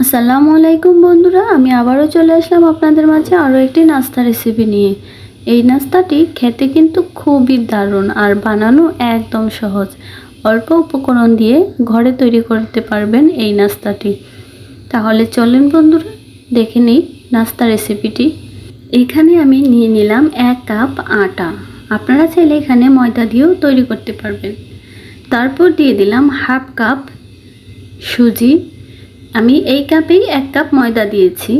আসসালামু আলাইকুম বন্ধুরা, আমি আবারও চলে আসলাম আপনাদের মাঝে আরও একটি নাস্তা রেসিপি নিয়ে। এই নাস্তাটি খেতে কিন্তু খুবই দারুণ আর বানানো একদম সহজ। অল্প উপকরণ দিয়ে ঘরে তৈরি করতে পারবেন এই নাস্তাটি। তাহলে চলেন বন্ধুরা, দেখে নিই নাস্তা রেসিপিটি। এখানে আমি নিয়ে নিলাম 1 কাপ আটা। আপনারা চাইলে এখানে ময়দা দিয়েও তৈরি করতে পারবেন। তারপর দিয়ে দিলাম হাফ কাপ সুজি। আমি এই কাপেই 1 কাপ ময়দা দিয়েছি।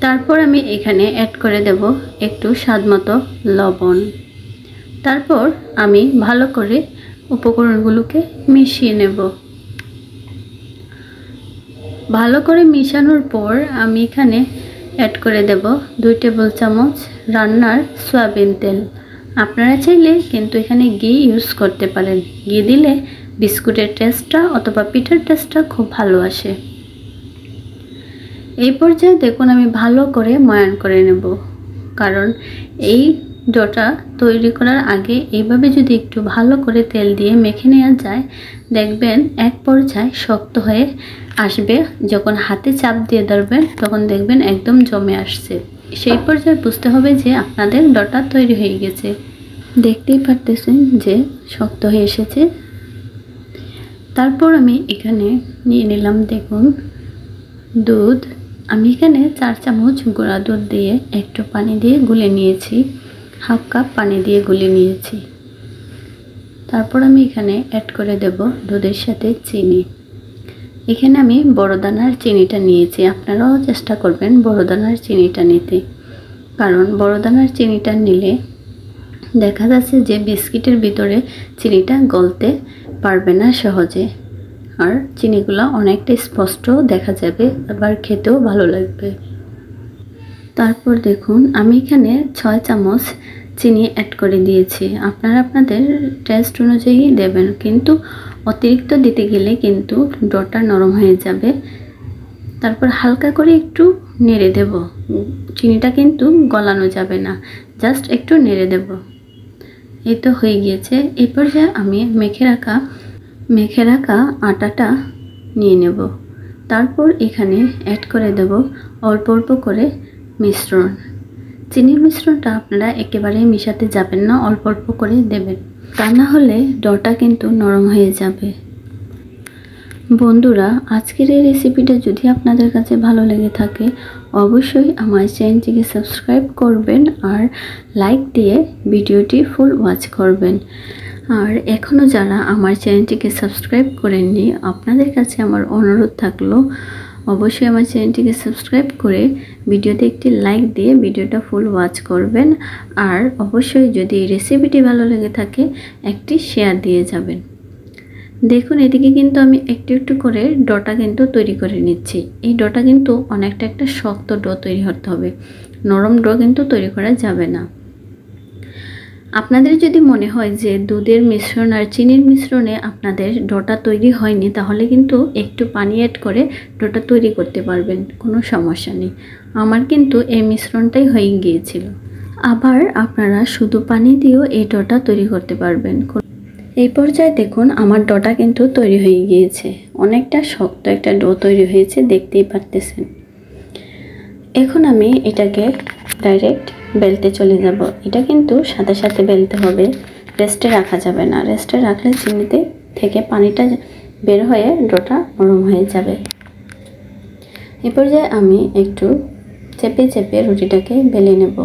তারপর আমি এখানে অ্যাড করে দেব একটু স্বাদমতো লবণ। তারপর আমি ভালো করে উপকরণগুলোকে মিশিয়ে নেব। ভালো করে মিশানোর পর আমি এখানে অ্যাড করে দেব 2 টেবিল চামচ রান্নার সয়াবিন তেল। আপনারা চাইলে কিন্তু এখানে ঘি ইউজ করতে পারেন। ঘি দিলে বিস্কুটের টেস্টটা অথবা পিঠার টেস্টটা খুব ভালো আসে। এই পর্যায়ে দেখুন আমি ভালো করে ময়ান করে নেব, কারণ এই ডোটা তৈরি করার আগে এইভাবে যদি একটু ভালো করে তেল দিয়ে মেখে নেওয়া যায়, দেখবেন এক পর্যায়ে শক্ত হয়ে আসবে। যখন হাতে চাপ দিয়ে ধরবেন তখন দেখবেন একদম জমে আসছে। সেই পর্যায়ে বুঝতে হবে যে আপনাদের ডোটা তৈরি হয়ে গেছে। দেখতেই পারতেছেন যে শক্ত হয়ে এসেছে। তারপর আমি এখানে নিয়ে নিলাম দেখুন দুধ। আমি এখানে 4 চামচ গুঁড়া দুধ দিয়ে একটু পানি দিয়ে গুলে নিয়েছি। হাফ কাপ পানি দিয়ে গুলে নিয়েছি। তারপর আমি এখানে অ্যাড করে দেব দুধের সাথে চিনি। এখানে আমি বড় দানার চিনিটা নিয়েছি। আপনারাও চেষ্টা করবেন বড় দানার চিনিটা নিতে, কারণ বড় দানার চিনিটা নিলে দেখা যাচ্ছে যে বিস্কিটের ভিতরে চিনিটা গলতে পারবে না সহজে, আর চিনিগুলো অনেকটা স্পষ্ট দেখা যাবে, আবার খেতেও ভালো লাগবে। তারপর দেখুন আমি এখানে 6 চামচ চিনি অ্যাড করে দিয়েছি। আপনারা আপনাদের টেস্ট অনুযায়ী দেবেন, কিন্তু অতিরিক্ত দিতে গেলে কিন্তু ডোটা নরম হয়ে যাবে। তারপর হালকা করে একটু নেড়ে দেব। চিনিটা কিন্তু গলানো যাবে না, জাস্ট একটু নেড়ে দেব। এই তো হয়ে গিয়েছে। এই পর্যায়ে আমি মেখে রাখা আটাটা নিয়ে নেব। তারপর এখানে অ্যাড করে দেব অল্প অল্প করে মিশ্রণ। চিনির মিশ্রণটা আপনারা একেবারে মিশাতে যাবেন না, অল্প অল্প করে দেবেন, তা না হলে ডোটা কিন্তু নরম হয়ে যাবে। বন্ধুরা, আজকের এই রেসিপিটা যদি আপনাদের কাছে ভালো লেগে থাকে অবশ্যই আমার চ্যানেলটিকে সাবস্ক্রাইব করবেন আর লাইক দিয়ে ভিডিওটি ফুল ওয়াচ করবেন। আর এখনও যারা আমার চ্যানেলটিকে সাবস্ক্রাইব করেননি, আপনাদের কাছে আমার অনুরোধ থাকলো অবশ্যই আমার চ্যানেলটিকে সাবস্ক্রাইব করে ভিডিওতে একটি লাইক দিয়ে ভিডিওটা ফুল ওয়াচ করবেন। আর অবশ্যই যদি এই রেসিপিটি ভালো লেগে থাকে একটি শেয়ার দিয়ে যাবেন। দেখুন এদিকে কিন্তু আমি একটু একটু করে ডোটা কিন্তু তৈরি করে নিচ্ছি। এই ডোটা কিন্তু অনেকটা একটা শক্ত ডো তৈরি হতে হবে, নরম ডো কিন্তু তৈরি করা যাবে না। আপনাদের যদি মনে হয় যে দুধের মিশ্রণ আর চিনির মিশ্রণে আপনাদের ডোটা তৈরি হয়নি, তাহলে কিন্তু একটু পানি অ্যাড করে ডোটা তৈরি করতে পারবেন, কোনো সমস্যা নেই। আমার কিন্তু এই মিশ্রণটাই হয়ে গিয়েছিল। আবার আপনারা শুধু পানি দিয়েও এই ডোটা তৈরি করতে পারবেন। এই পর্যায়ে দেখুন আমার ডোটা কিন্তু তৈরি হয়ে গিয়েছে। অনেকটা শক্ত একটা ডো তৈরি হয়েছে, দেখতেই পারতেছেন। এখন আমি এটাকে ডাইরেক্ট বেলতে চলে যাব। এটা কিন্তু সাথে সাথে বেলতে হবে, রেস্টে রাখা যাবে না। রেস্টে রাখলে চিনিতে থেকে পানিটা বের হয়ে ডোটা নরম হয়ে যাবে। এই পর্যায়ে আমি একটু চেপে চেপে রুটিটাকে বেলে নেব।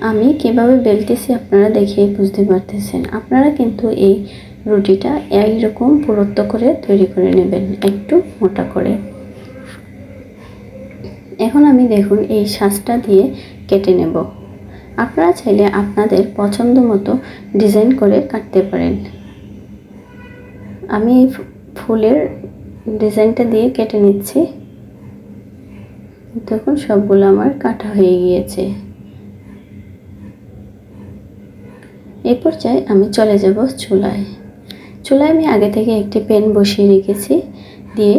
আমি কিভাবে বেলতেছি আপনারা দেখেই বুঝতে পারতেছেন। আপনারা কিন্তু এই রুটিটা এইরকম পুরুত্ব করে তৈরি করে নেবেন, একটু মোটা করে। এখন আমি দেখুন এই সাজটা দিয়ে কেটে নেব। আপনারা চাইলে আপনাদের পছন্দ মতো ডিজাইন করে কাটতে পারেন। আমি এই ফুলের ডিজাইনটা দিয়ে কেটে নিচ্ছি। দেখুন সবগুলো আমার কাটা হয়ে গিয়েছে। এই পর্যায়ে আমি চলে যাব চুলায়। আমি আগে থেকে একটি প্যান বসিয়ে রেখেছি, দিয়ে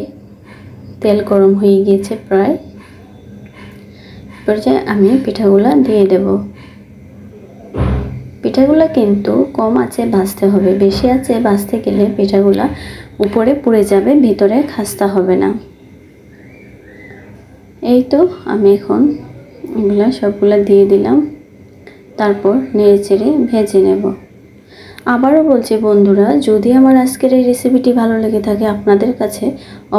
তেল গরম হয়ে গিয়েছে প্রায়। পর্যায়ে আমি পিঠাগুলা দিয়ে দেব। পিঠাগুলা কিন্তু কম আঁচে ভাজতে হবে, বেশি আঁচে ভাজতে গেলে পিঠাগুলা উপরে পুড়ে যাবে, ভিতরে খাস্তা হবে না। এই তো আমি এখন এগুলা সবগুলা দিয়ে দিলাম, তারপর নেড়েচেড়ে ভেজে নেব। আবারও বলছি বন্ধুরা, যদি আমার আজকের এই রেসিপিটি ভালো লেগে থাকে আপনাদের কাছে,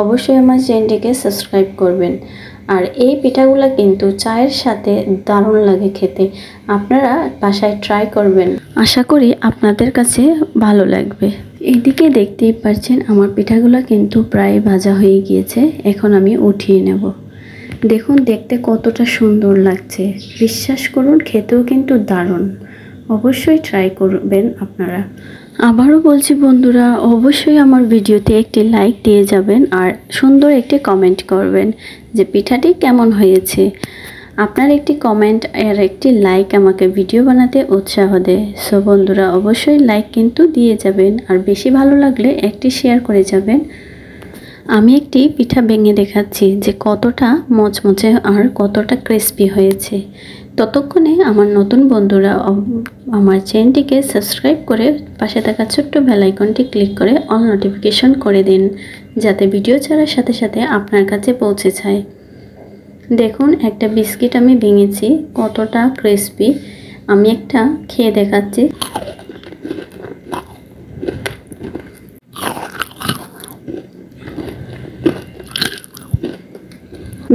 অবশ্যই আমার চ্যানেলটিকে সাবস্ক্রাইব করবেন। আর এই পিঠাগুলো কিন্তু চায়ের সাথে দারুণ লাগে খেতে, আপনারা বাসায় ট্রাই করবেন, আশা করি আপনাদের কাছে ভালো লাগবে। এইদিকে দেখতেই পাচ্ছেন আমার পিঠাগুলো কিন্তু প্রায় ভাজা হয়ে গিয়েছে, এখন আমি উঠিয়ে নেব। দেখুন দেখতে কতটা সুন্দর লাগছে, বিশ্বাস করুন খেতেও কিন্তু দারুণ। অবশ্যই ট্রাই করবেন আপনারা। আবারও বলছি বন্ধুরা, অবশ্যই আমার ভিডিওতে একটি লাইক দিয়ে যাবেন আর সুন্দর একটি কমেন্ট করবেন যে পিঠাটি কেমন হয়েছে। আপনার একটি কমেন্ট আর একটি লাইক আমাকে ভিডিও বানাতে উৎসাহ দেয়। সো বন্ধুরা অবশ্যই লাইক কিন্তু দিয়ে যাবেন, আর বেশি ভালো লাগলে একটি শেয়ার করে যাবেন। আমি একটি পিঠা ভেঙে দেখাচ্ছি যে কতটা মচমচে আর কতটা ক্রিস্পি হয়েছে। ততক্ষণে আমার নতুন বন্ধুরা আমার চ্যানেলটিকে সাবস্ক্রাইব করে পাশে থাকা ছোট্ট বেল আইকনটি ক্লিক করে অল নোটিফিকেশন করে দিন, যাতে ভিডিও ছাড়ার সাথে সাথে আপনার কাছে পৌঁছে যায়। দেখুন একটা বিস্কিট আমি ভেঙেছি, কতটা ক্রিস্পি। আমি একটা খেয়ে দেখাচ্ছি।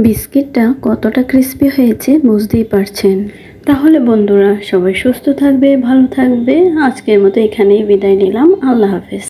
বিস্কিটটা কতটা ক্রিস্পি হয়েছে বুঝতেই পারছেন। তাহলে বন্ধুরা সবাই সুস্থ থাকবে, ভালো থাকবে। আজকের মতো এখানেই বিদায় নিলাম। আল্লাহ হাফেজ।